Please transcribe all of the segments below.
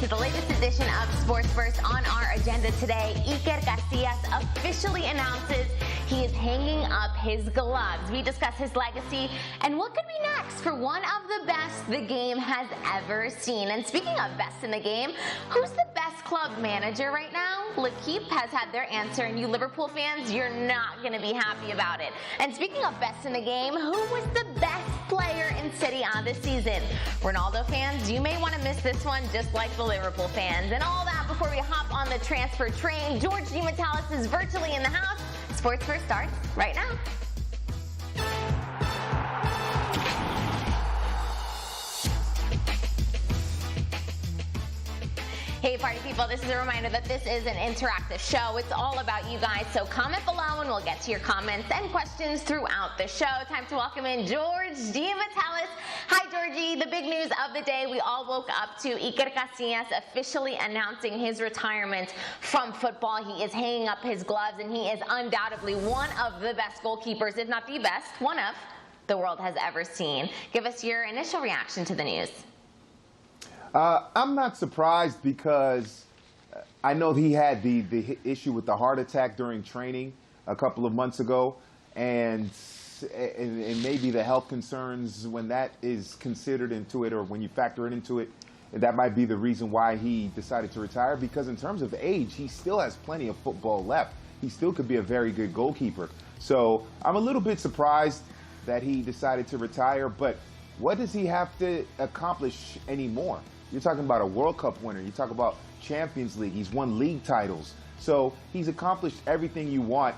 to the latest edition of Sports First. On our agenda today, Iker Casillas officially announces he is hanging up his gloves. We discuss his legacy and what could be next for one of the best the game has ever seen. And speaking of best in the game, who's the best club manager right now? L'Equipe has had their answer, and you Liverpool fans, you're not going to be happy about it. And speaking of best in the game, who was the best player in Serie A this season? Ronaldo fans, you may want to miss this one just like the Liverpool fans. And all that before we hop on the transfer train. George D. Metellus is virtually in the house. Sports First starts right now. Hey party people, this is a reminder that this is an interactive show. It's all about you guys, so comment below and we'll get to your comments and questions throughout the show. Time to welcome in George D. Metellus. Hi Georgie, the big news of the day we all woke up to: Iker Casillas officially announcing his retirement from football. He is hanging up his gloves, and he is undoubtedly one of the best goalkeepers, if not the best, one of the world has ever seen. Give us your initial reaction to the news. I'm not surprised because I know he had the issue with the heart attack during training a couple of months ago, and maybe the health concerns, when that is considered into it, or when you factor it into it, that might be the reason why he decided to retire. Because in terms of age, he still has plenty of football left. He still could be a very good goalkeeper. So I'm a little bit surprised that he decided to retire, but what does he have to accomplish anymore? You're talking about a World Cup winner. You talk about Champions League. He's won league titles. So he's accomplished everything you want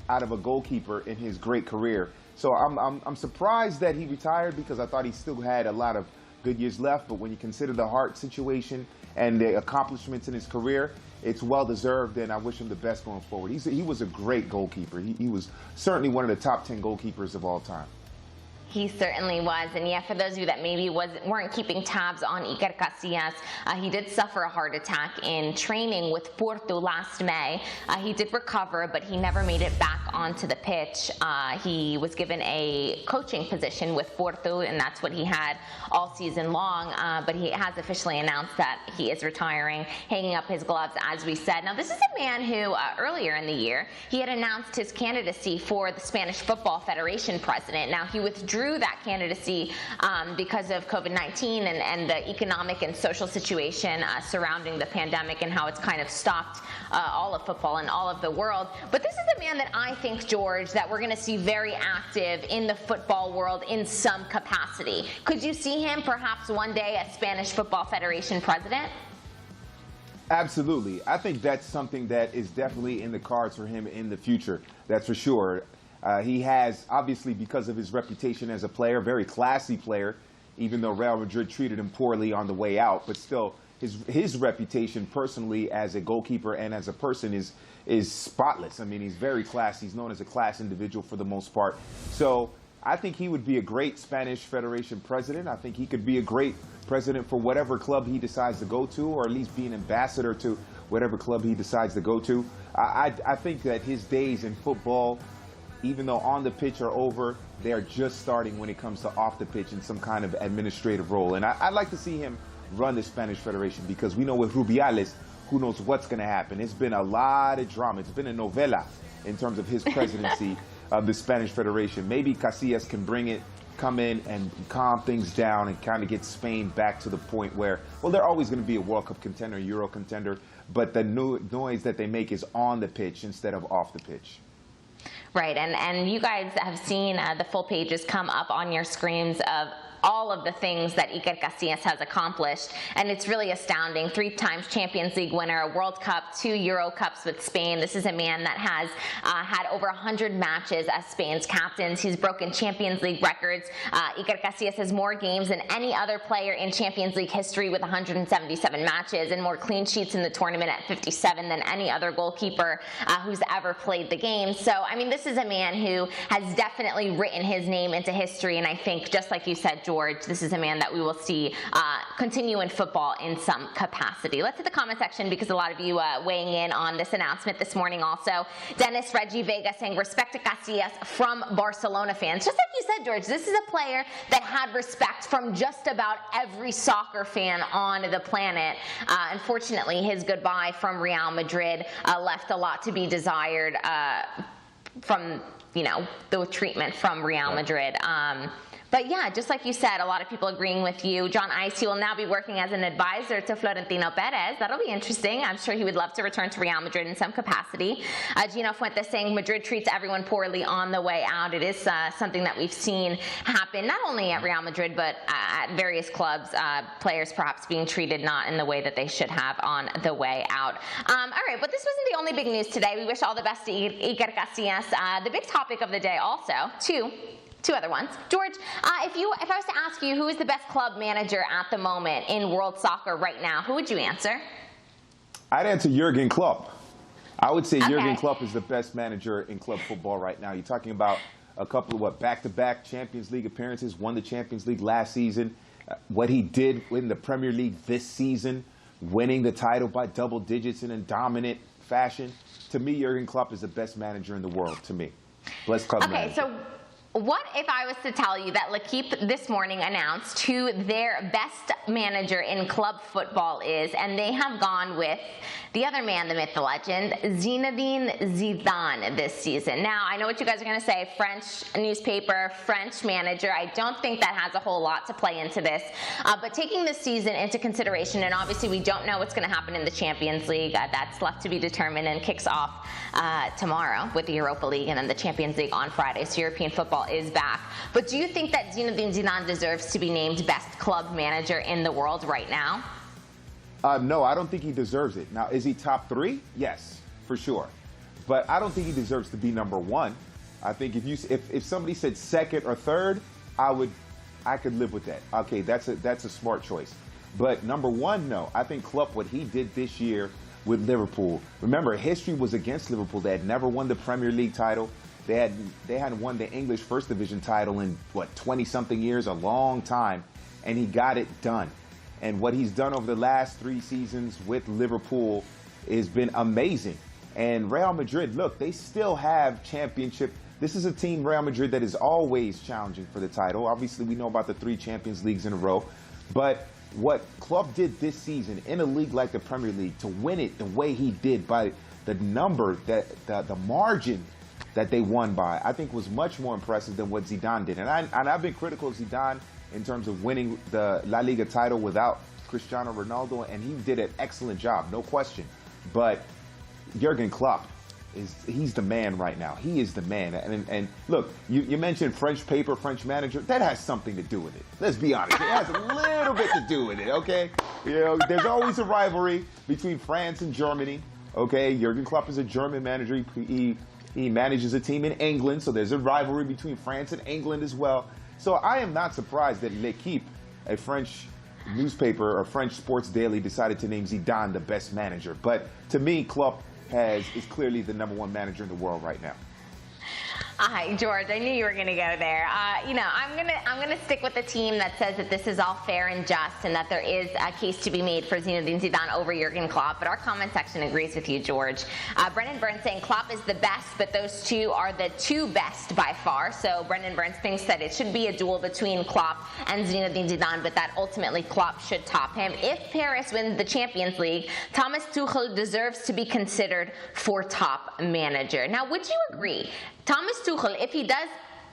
out of a goalkeeper in his great career. So I'm surprised that he retired, because I thought he still had a lot of good years left. But when you consider the heart situation and the accomplishments in his career, it's well-deserved, and I wish him the best going forward. He was a great goalkeeper. He was certainly one of the top 10 goalkeepers of all time. He certainly was. And yeah, for those of you that maybe weren't keeping tabs on Iker Casillas, he did suffer a heart attack in training with Porto last May. He did recover, but he never made it back onto the pitch. He was given a coaching position with Porto, and that's what he had all season long. But he has officially announced that he is retiring, hanging up his gloves, as we said. Now, this is a man who, earlier in the year, he had announced his candidacy for the Spanish Football Federation president. Now, he withdrew that candidacy because of COVID-19 and the economic and social situation surrounding the pandemic, and how it's kind of stopped all of football and all of the world. But this is a man that I think, George, that we're going to see very active in the football world in some capacity. Could you see him perhaps one day as Spanish Football Federation president? Absolutely. I think that's something that is definitely in the cards for him in the future. That's for sure. He has, obviously, because of his reputation as a player, very classy player, even though Real Madrid treated him poorly on the way out. But still, his reputation personally as a goalkeeper and as a person is spotless. I mean, he's very classy. He's known as a class individual for the most part. So I think he would be a great Spanish Federation president. I think he could be a great president for whatever club he decides to go to, or at least be an ambassador to whatever club he decides to go to. I think that his days in football, even though on the pitch, are over, they are just starting when it comes to off the pitch in some kind of administrative role. And I'd like to see him run the Spanish Federation, because we know with Rubiales, who knows what's going to happen. It's been a lot of drama. It's been a novela in terms of his presidency of the Spanish Federation. Maybe Casillas can come in and calm things down and kind of get Spain back to the point where, well, they're always going to be a World Cup contender, Euro contender, but the noise that they make is on the pitch instead of off the pitch. Right, and you guys have seen the full pages come up on your screens of all of the things that Iker Casillas has accomplished, and it's really astounding. 3 times Champions League winner, a World Cup, 2 Euro Cups with Spain. This is a man that has had over 100 matches as Spain's captain. He's broken Champions League records. Iker Casillas has more games than any other player in Champions League history with 177 matches, and more clean sheets in the tournament at 57 than any other goalkeeper who's ever played the game. So, I mean, this is a man who has definitely written his name into history, and I think, just like you said, George, George, this is a man that we will see continue in football in some capacity. Let's hit the comment section because a lot of you weighing in on this announcement this morning also. Dennis Reggie Vega saying, respect to Casillas from Barcelona fans. Just like you said, George, this is a player that had respect from just about every soccer fan on the planet. Unfortunately, his goodbye from Real Madrid left a lot to be desired from, the treatment from Real Madrid. But yeah, just like you said, a lot of people agreeing with you. John Ice, he will now be working as an advisor to Florentino Perez. That'll be interesting. I'm sure he would love to return to Real Madrid in some capacity. Gino Fuentes saying Madrid treats everyone poorly on the way out. It is something that we've seen happen, not only at Real Madrid, but at various clubs, players perhaps being treated not in the way that they should have on the way out. All right, but this wasn't the only big news today. We wish all the best to Iker Casillas. The big topic of the day also, two other ones. George, if I was to ask you who is the best club manager at the moment in world soccer right now, who would you answer? I'd answer Jurgen Klopp. I would say Jurgen Klopp is the best manager in club football right now. You're talking about a couple of, back-to-back Champions League appearances, won the Champions League last season. What he did in the Premier League this season, winning the title by double digits in a dominant fashion. To me, Jurgen Klopp is the best manager in the world, to me. Best club manager. So what if I was to tell you that L'Equipe this morning announced who their best manager in club football is, and they have gone with the other man, the myth, the legend, Zinedine Zidane this season. Now, I know what you guys are going to say, French newspaper, French manager. I don't think that has a whole lot to play into this. But taking this season into consideration, and obviously we don't know what's going to happen in the Champions League. That's left to be determined and kicks off tomorrow with the Europa League and then the Champions League on Friday. So European football is back. But do you think that Zinedine Zidane deserves to be named best club manager in the world right now? No, I don't think he deserves it. Now, is he top 3? Yes, for sure. But I don't think he deserves to be number 1. I think if somebody said second or third, I could live with that. Okay, that's a smart choice. But number 1, no. I think Klopp, what he did this year with Liverpool. Remember, history was against Liverpool. They had never won the Premier League title. They hadn't won the English First Division title in 20-something years, a long time, and he got it done. And what he's done over the last 3 seasons with Liverpool has been amazing. And Real Madrid, look, they still have championship. This is a team, Real Madrid, that is always challenging for the title. Obviously, we know about the 3 Champions Leagues in a row. But what Klopp did this season in a league like the Premier League, to win it the way he did by the number, the margin that they won by, I think was much more impressive than what Zidane did. And I've been critical of Zidane in terms of winning the La Liga title without Cristiano Ronaldo, and he did an excellent job, no question. But Jurgen Klopp, he's the man right now. He is the man. And look, you mentioned French paper, French manager. That has something to do with it. Let's be honest. It has a little bit to do with it, okay? There's always a rivalry between France and Germany, okay? Jurgen Klopp is a German manager. He manages a team in England, so there's a rivalry between France and England as well. So I am not surprised that L'Equipe, a French newspaper or French sports daily, decided to name Zidane the best manager. But to me, Klopp is clearly the #1 manager in the world right now. Hi, George. I knew you were going to go there. I'm gonna stick with the team that says that this is all fair and just, and that there is a case to be made for Zinedine Zidane over Jurgen Klopp. But our comment section agrees with you, George. Brendan Burns saying Klopp is the best, but those 2 are the 2 best by far. So Brendan Burns thinks that it should be a duel between Klopp and Zinedine Zidane, but that ultimately Klopp should top him. If Paris wins the Champions League, Thomas Tuchel deserves to be considered for top manager. Now, would you agree? Thomas Tuchel, if he does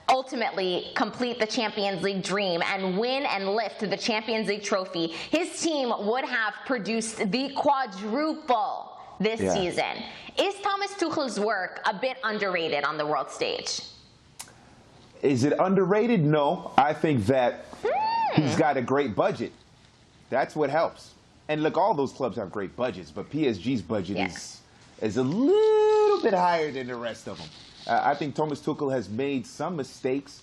ultimately complete the Champions League dream and win and lift the Champions League trophy, his team would have produced the quadruple this season. Is Thomas Tuchel's work a bit underrated on the world stage? Is it underrated? No. I think that he's got a great budget. That's what helps. And look, all those clubs have great budgets, but PSG's budget is a little bit higher than the rest of them. I think Thomas Tuchel has made some mistakes.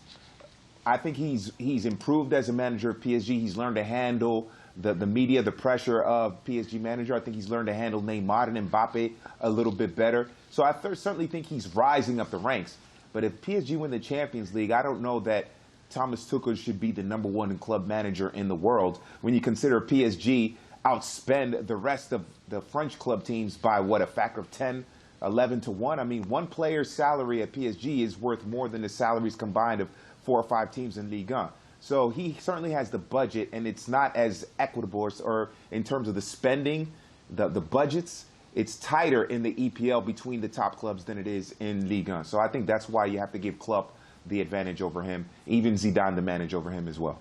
I think he's improved as a manager of PSG. He's learned to handle the media, the pressure of PSG manager. I think he's learned to handle Neymar and Mbappe a little bit better. So I certainly think he's rising up the ranks. But if PSG win the Champions League, I don't know that Thomas Tuchel should be the #1 club manager in the world. When you consider PSG outspend the rest of the French club teams by, what, a factor of 10, 11 to 1? I mean, one player's salary at PSG is worth more than the salaries combined of 4 or 5 teams in Ligue 1. So he certainly has the budget, and it's not as equitable, or in terms of the spending, the budgets, it's tighter in the EPL between the top clubs than it is in Ligue 1. So I think that's why you have to give Klopp the advantage over him, even Zidane the advantage over him as well.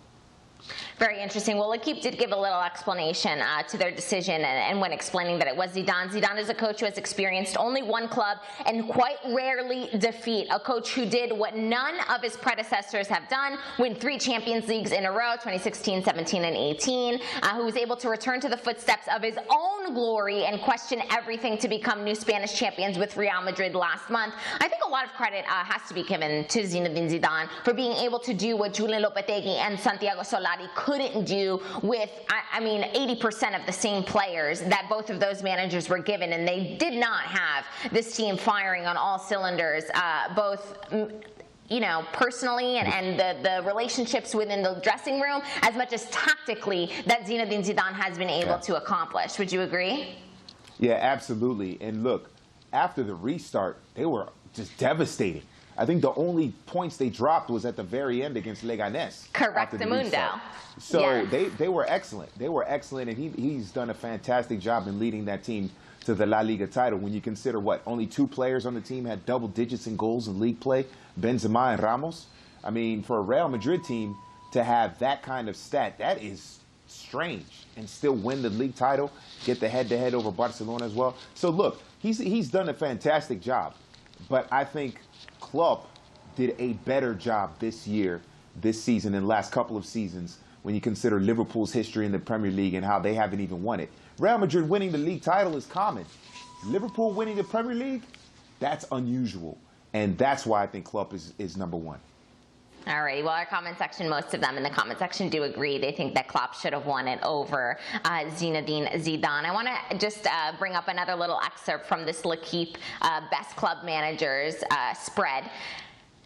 Very interesting. Well, L'Equipe did give a little explanation to their decision, and when explaining that it was Zidane. Zidane is a coach who has experienced only one club and quite rarely defeat. A coach who did what none of his predecessors have done, win 3 Champions Leagues in a row, 2016, 17, and 18, who was able to return to the footsteps of his own glory and question everything to become new Spanish champions with Real Madrid last month. I think a lot of credit has to be given to Zinedine Zidane for being able to do what Julen Lopetegui and Santiago Solari couldn't do with, I mean, 80% of the same players that both of those managers were given, and they did not have this team firing on all cylinders, both personally and the relationships within the dressing room, as much as tactically, that Zinedine Zidane has been able to accomplish. Would you agree? Yeah, absolutely. And look, after the restart, they were just devastating. I think the only points they dropped was at the very end against Leganés. Correct, Mundo. So yeah. they were excellent. They were excellent, and he's done a fantastic job in leading that team to the La Liga title. When you consider, what, only 2 players on the team had double digits in goals in league play, Benzema and Ramos. I mean, for a Real Madrid team to have that kind of stat, that is strange, and still win the league title, get the head-to-head over Barcelona as well. So look, he's done a fantastic job, but I think Klopp did a better job this season, and last couple of seasons, when you consider Liverpool's history in the Premier League and how they haven't even won it. Real Madrid winning the league title is common. Liverpool winning the Premier League, that's unusual. And that's why I think Klopp is #1. All right. Well, our comment section, most of them in the comment section do agree. They think that Klopp should have won it over Zinedine Zidane. I want to just bring up another little excerpt from this L'Equipe best club managers spread.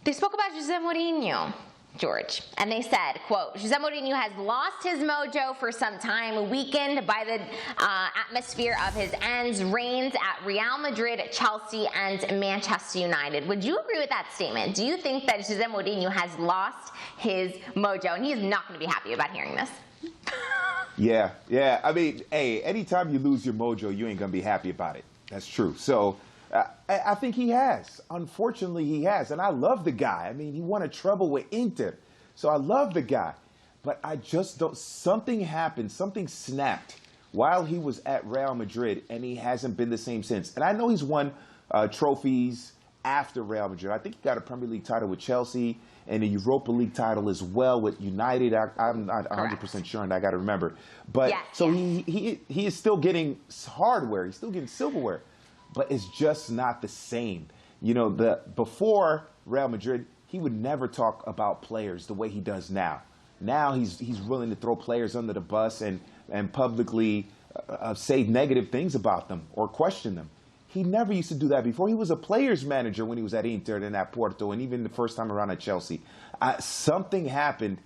They spoke about Jose Mourinho, George, and they said, quote, Jose Mourinho has lost his mojo for some time, weakened by the atmosphere of his reigns at Real Madrid, Chelsea, and Manchester United. Would you agree with that statement? Do you think that Jose Mourinho has lost his mojo? And he is not going to be happy about hearing this. Yeah. I mean, hey, anytime you lose your mojo, you ain't going to be happy about it. That's true. So I think he has. Unfortunately, he has. And I love the guy. I mean, he won a treble with Inter. So I love the guy. But I just don't. Something happened. Something snapped while he was at Real Madrid, and he hasn't been the same since. And I know he's won trophies after Real Madrid. I think he got a Premier League title with Chelsea and a Europa League title as well with United. I'm not 100% sure, and I got to remember. But yes, so he is still getting hardware. He's still getting silverware. But it's just not the same. You know, before Real Madrid, he would never talk about players the way he does now. Now he's willing to throw players under the bus and publicly say negative things about them or question them. He never used to do that before. He was a players manager when he was at Inter and at Porto, and even the first time around at Chelsea. Something happened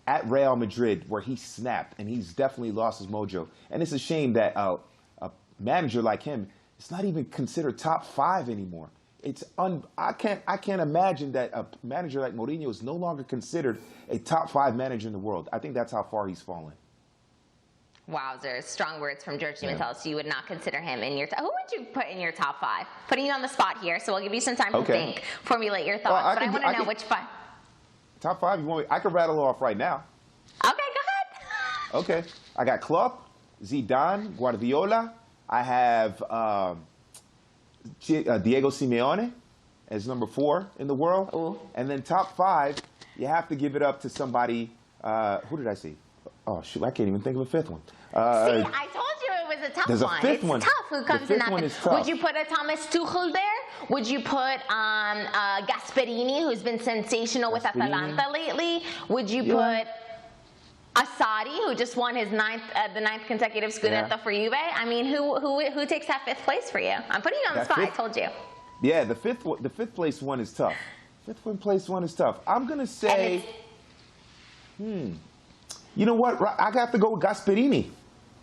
at Real Madrid where he snapped, and he's definitely lost his mojo. And it's a shame that a manager like him, it's not even considered top 5 anymore. I can't imagine that a manager like Mourinho is no longer considered a top 5 manager in the world. I think that's how far he's fallen. Wowzers. Strong words from George Metellus. So you would not consider him in your who would you put in your top 5? Putting you on the spot here, so we'll give you some time to think, formulate your thoughts. But I want to know which 5. Top 5? You want me? I can rattle off right now. Okay, go ahead. Okay. I got Klopp, Zidane, Guardiola. I have Diego Simeone as number 4 in the world. Ooh. And then top 5, you have to give it up to somebody. Who did I see? Oh, shoot, I can't even think of a 5th one. See, I told you it was a tough there's one. A 5th it's one. Tough who comes in that. One is tough. Would you put a Thomas Tuchel there? Would you put Gasperini, who's been sensational with Atalanta lately? Would you put Asadi, who just won his 9th consecutive Scudetto for Juve? I mean, who takes that 5th place for you? I'm putting you on the spot. I told you. Yeah, the fifth place one is tough. 5th place one is tough. I'm gonna say You know what? I have to go with Gasperini,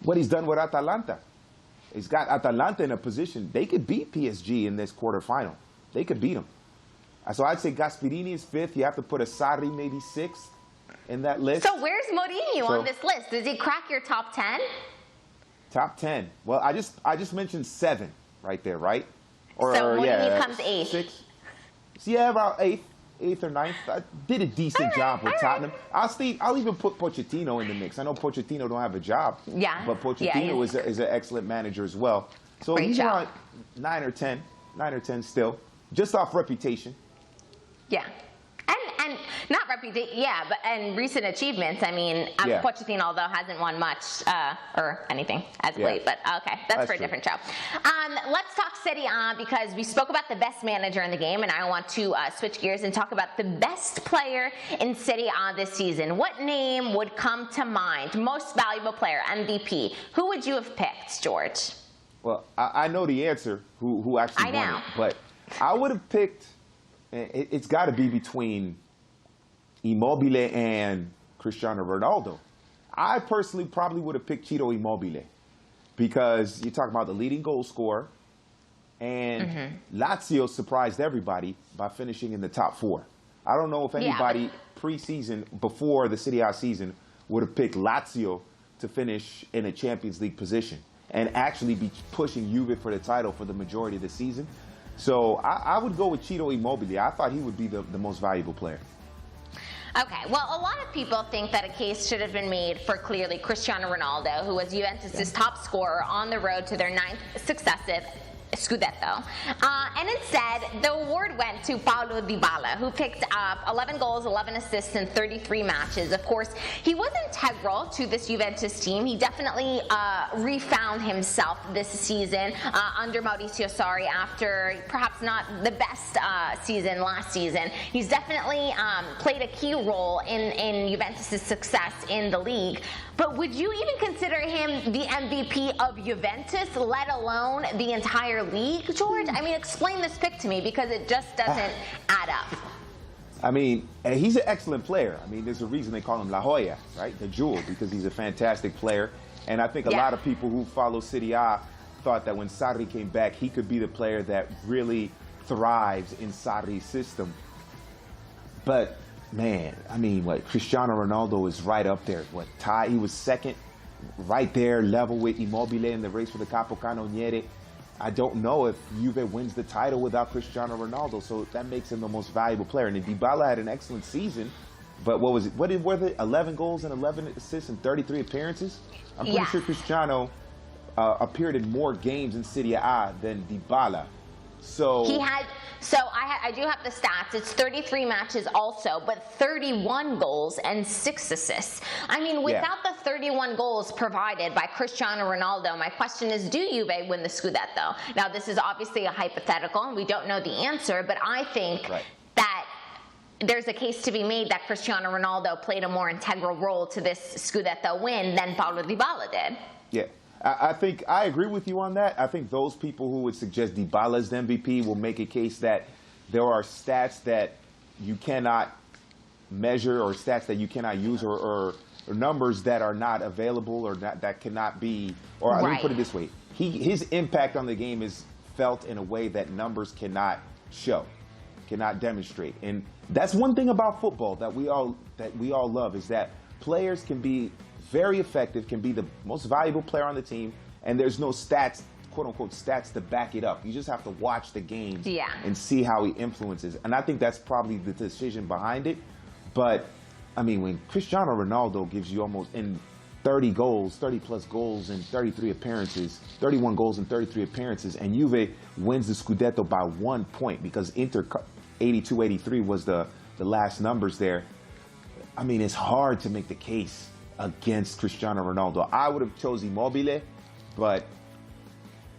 what he's done with Atalanta. He's got Atalanta in a position. They could beat PSG in this quarterfinal. They could beat them. So I'd say Gasperini is 5th. You have to put a Sarri maybe 6th in that list. So where's Mourinho on this list? Does he crack your top 10? Top 10. Well, I just mentioned 7 right there, right? Or, so Mourinho comes 8th. 6. Yeah, about 8th or 9th. I did a decent job with Tottenham. I'll even put Pochettino in the mix. I know Pochettino don't have a job. Yeah. But Pochettino is an excellent manager as well. So he's around 9 or 10. 9 or 10 still. Just off reputation. Yeah. And not reputation, but and recent achievements. I mean, Pochettino, although hasn't won much or anything as of late, but okay, that's for a different show. Let's talk Serie A because we spoke about the best manager in the game, and I want to switch gears and talk about the best player in Serie A this season. What name would come to mind? Most valuable player, MVP. Who would you have picked, George? Well, I know the answer. Who actually won it, but I would have picked. It's got to be between Immobile and Cristiano Ronaldo. I personally probably would have picked Ciro Immobile because you talk about the leading goal scorer, and Lazio surprised everybody by finishing in the top 4. I don't know if anybody preseason, before the Serie A season, would have picked Lazio to finish in a Champions League position and actually be pushing Juve for the title for the majority of the season. So I would go with Ciro Immobile. I thought he would be the most valuable player. Okay, well, a lot of people think that a case should have been made for clearly Cristiano Ronaldo, who was Juventus' top scorer on the road to their 9th successive Scudetto. And instead, the award went to Paulo Dybala, who picked up 11 goals, 11 assists in 33 matches. Of course, he was integral to this Juventus team. He definitely refound himself this season under Mauricio Sarri after perhaps not the best season last season. He's definitely played a key role in Juventus' success in the league. But would you even consider him the MVP of Juventus, let alone the entire league, George? I mean, explain this pick to me because it just doesn't add up. I mean, he's an excellent player. I mean, there's a reason they call him La Joya, right? The jewel, because he's a fantastic player. And I think a lot of people who follow Serie A thought that when Sarri came back, he could be the player that really thrives in Sarri's system. But man, I mean, Cristiano Ronaldo is right up there. He was 2nd, right there, level with Immobile in the race for the Capocannoniere. I don't know if Juve wins the title without Cristiano Ronaldo, so that makes him the most valuable player. And Dybala had an excellent season, but what was it? Were they 11 goals and 11 assists and 33 appearances? I'm pretty sure Cristiano appeared in more games in Serie A than Dybala. So he had. So I do have the stats. It's 33 matches also, but 31 goals and 6 assists. I mean, without the 31 goals provided by Cristiano Ronaldo, my question is, do Juve win the Scudetto? Now, this is obviously a hypothetical, and we don't know the answer, but I think that there's a case to be made that Cristiano Ronaldo played a more integral role to this Scudetto win than Paulo Dybala did. Yeah. I think I agree with you on that. I think those people who would suggest Dybala as the MVP will make a case that there are stats that you cannot measure or stats that you cannot use or numbers that are not available or that cannot be, or let me put it this way. His impact on the game is felt in a way that numbers cannot show, cannot demonstrate. And that's one thing about football that we all love is that players can be very effective, can be the most valuable player on the team, and there's no stats, quote-unquote stats, to back it up. You just have to watch the games and see how he influences. And I think that's probably the decision behind it. But, I mean, when Cristiano Ronaldo gives you almost in 30-plus goals in 33 appearances, 31 goals in 33 appearances, and Juve wins the Scudetto by 1 point because Inter 82-83 was the last numbers there. I mean, it's hard to make the case against Cristiano Ronaldo. I would have chosen Immobile, but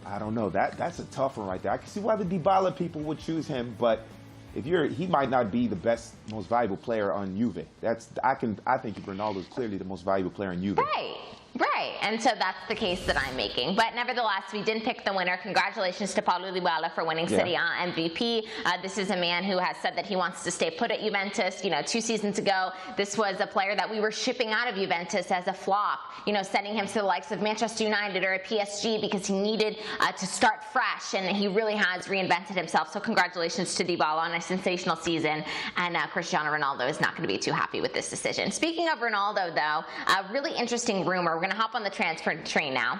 I don't know. That's a tough one right there. I can see why the Dybala people would choose him, but he might not be the best, most valuable player on Juve. I think Ronaldo is clearly the most valuable player in Juve. Right. Right, and so that's the case that I'm making. But nevertheless, we didn't pick the winner. Congratulations to Paulo Dybala for winning Serie A MVP. This is a man who has said that he wants to stay put at Juventus. 2 seasons ago, this was a player that we were shipping out of Juventus as a flop, sending him to the likes of Manchester United or PSG because he needed to start fresh, and he really has reinvented himself. So congratulations to Dybala on a sensational season, and Cristiano Ronaldo is not going to be too happy with this decision. Speaking of Ronaldo, though, a really interesting rumor. We're going to hop on the transfer train now.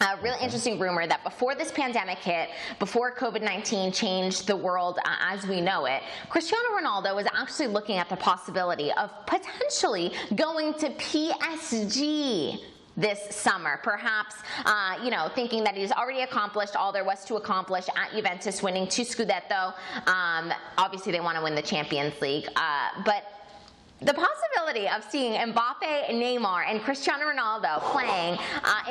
A really interesting rumor that before this pandemic hit, before COVID-19 changed the world as we know it, Cristiano Ronaldo was actually looking at the possibility of potentially going to PSG this summer, perhaps, thinking that he's already accomplished all there was to accomplish at Juventus, winning 2 Scudetto. Obviously, they want to win the Champions League, but the possibility of seeing Mbappe, Neymar, and Cristiano Ronaldo playing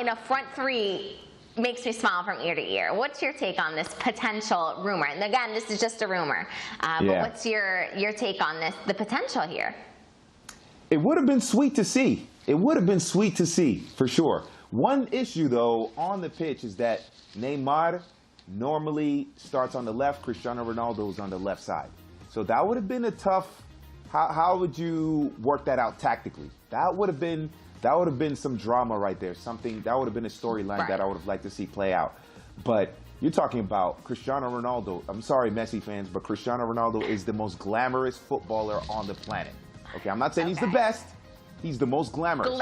in a front three makes me smile from ear to ear. What's your take on this potential rumor? And again, this is just a rumor, but what's your take on this, the potential here? It would have been sweet to see. It would have been sweet to see, for sure. One issue, though, on the pitch is that Neymar normally starts on the left, Cristiano Ronaldo is on the left side. So that would have been a tough. How would you work that out tactically? That would have been some drama right there. Something that would have been a storyline that I would have liked to see play out. But you're talking about Cristiano Ronaldo. I'm sorry, Messi fans, but Cristiano Ronaldo is the most glamorous footballer on the planet. Okay, I'm not saying he's the best. He's the most glamorous.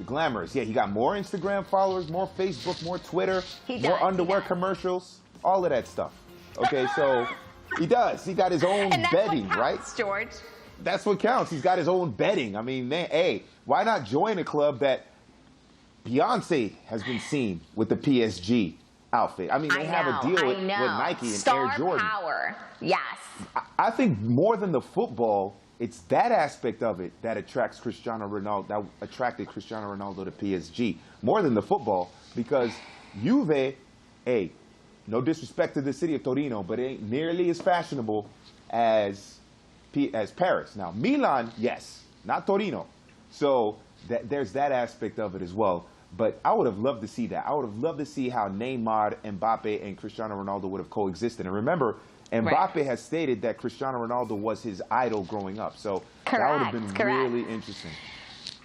Glamorous. Yeah, he got more Instagram followers, more Facebook, more Twitter, more underwear commercials, all of that stuff. Okay, so. He does. He got his own bedding, right? George. That's what counts. He's got his own bedding. I mean, hey, why not join a club that Beyonce has been seen with the PSG outfit? I mean, they have a deal with Nike and Air Jordan. Star power. Yes. I think more than the football, it's that aspect of it that attracted Cristiano Ronaldo to PSG. More than the football, because Juve, no disrespect to the city of Torino, but it ain't nearly as fashionable as Paris. Now, Milan, yes, not Torino. So there's that aspect of it as well. But I would have loved to see that. I would have loved to see how Neymar, Mbappe, and Cristiano Ronaldo would have coexisted. And remember, Mbappe has stated that Cristiano Ronaldo was his idol growing up. So that would have been really interesting.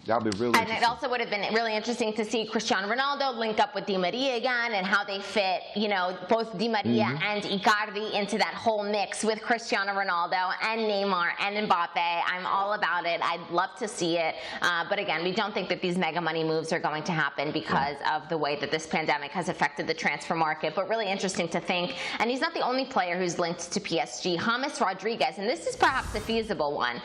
That would be really interesting. And it also would have been really interesting to see Cristiano Ronaldo link up with Di Maria again and how they fit, both Di Maria and Icardi into that whole mix with Cristiano Ronaldo and Neymar and Mbappe. I'm all about it. I'd love to see it. But again, we don't think that these mega money moves are going to happen because of the way that this pandemic has affected the transfer market. But really interesting to think. And he's not the only player who's linked to PSG. James Rodriguez, and this is perhaps a feasible one.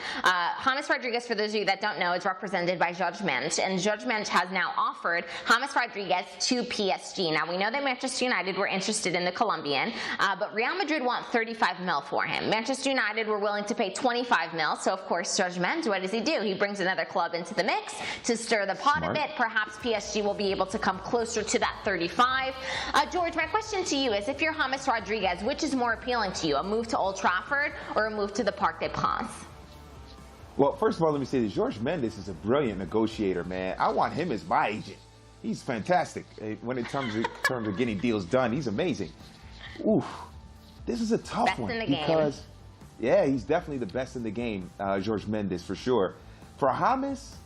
James Rodriguez, for those of you that don't know, is represented by Jorge Mendes, and Jorge Mendes has now offered James Rodriguez to PSG. Now, we know that Manchester United were interested in the Colombian, but Real Madrid want 35 mil for him. Manchester United were willing to pay 25 mil, so of course, Jorge Mendes, what does he do? He brings another club into the mix to stir the pot a bit. Perhaps PSG will be able to come closer to that 35. George, my question to you is, if you're James Rodriguez, which is more appealing to you, a move to Old Trafford or a move to the Parc des Princes? Well, first of all, let me say this. Jorge Mendes is a brilliant negotiator, man. I want him as my agent. He's fantastic. When it comes to getting deals done, he's amazing. Oof. This is a tough one. Best in the because, game. He's definitely the best in the game, Jorge Mendes, for sure. For James,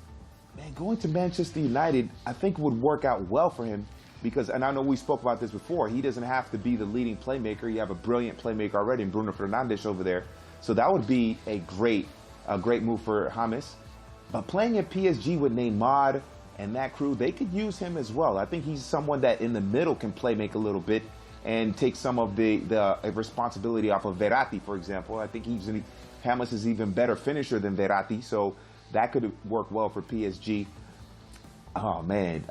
man, going to Manchester United, I think would work out well for him because, and I know we spoke about this before, he doesn't have to be the leading playmaker. You have a brilliant playmaker already in Bruno Fernandes over there. So that would be a great move for James. But playing at PSG with Neymar and that crew, they could use him as well. I think he's someone that in the middle can play make a little bit and take some of the responsibility off of Verratti, for example. I think James is even better finisher than Verratti, so that could work well for PSG. Oh, man.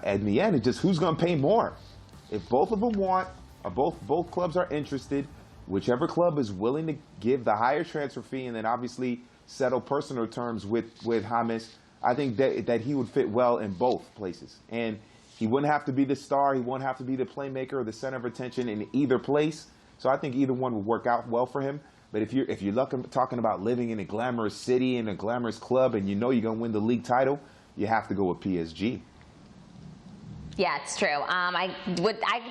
In the end, it's just who's going to pay more. If both of them want, or both clubs are interested, whichever club is willing to give the higher transfer fee and then obviously settle personal terms with James, I think that he would fit well in both places. And he wouldn't have to be the star. He wouldn't have to be the playmaker or the center of attention in either place. So I think either one would work out well for him. But if you're talking about living in a glamorous city, in a glamorous club, and you know you're going to win the league title, you have to go with PSG. Yeah, it's true. I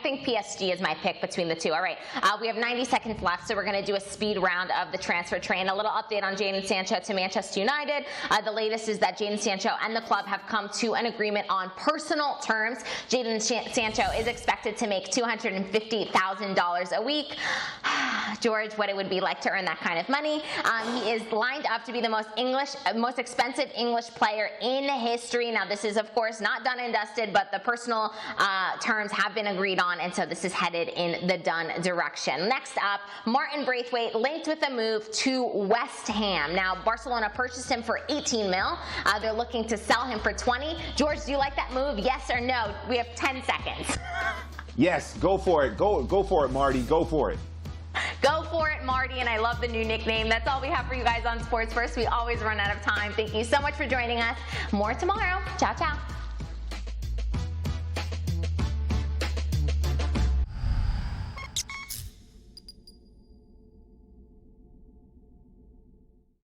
think PSG is my pick between the two. All right, we have 90 seconds left, so we're going to do a speed round of the transfer train. A little update on Jadon Sancho to Manchester United. The latest is that Jadon Sancho and the club have come to an agreement on personal terms. Jadon Sancho is expected to make $250,000 a week. George, what it would be like to earn that kind of money. He is lined up to be the most expensive English player in history. Now, this is, of course, not done and dusted, but the personal terms have been agreed on, and so this is headed in the done direction. Next up, Martin Braithwaite linked with a move to West Ham. Now, Barcelona purchased him for 18 mil. They're looking to sell him for 20. George, do you like that move? Yes or no? We have 10 seconds. Yes, go for it. Go for it, Marty. Go for it. Go for it, Marty, and I love the new nickname. That's all we have for you guys on Sports First. We always run out of time. Thank you so much for joining us. More tomorrow. Ciao, ciao.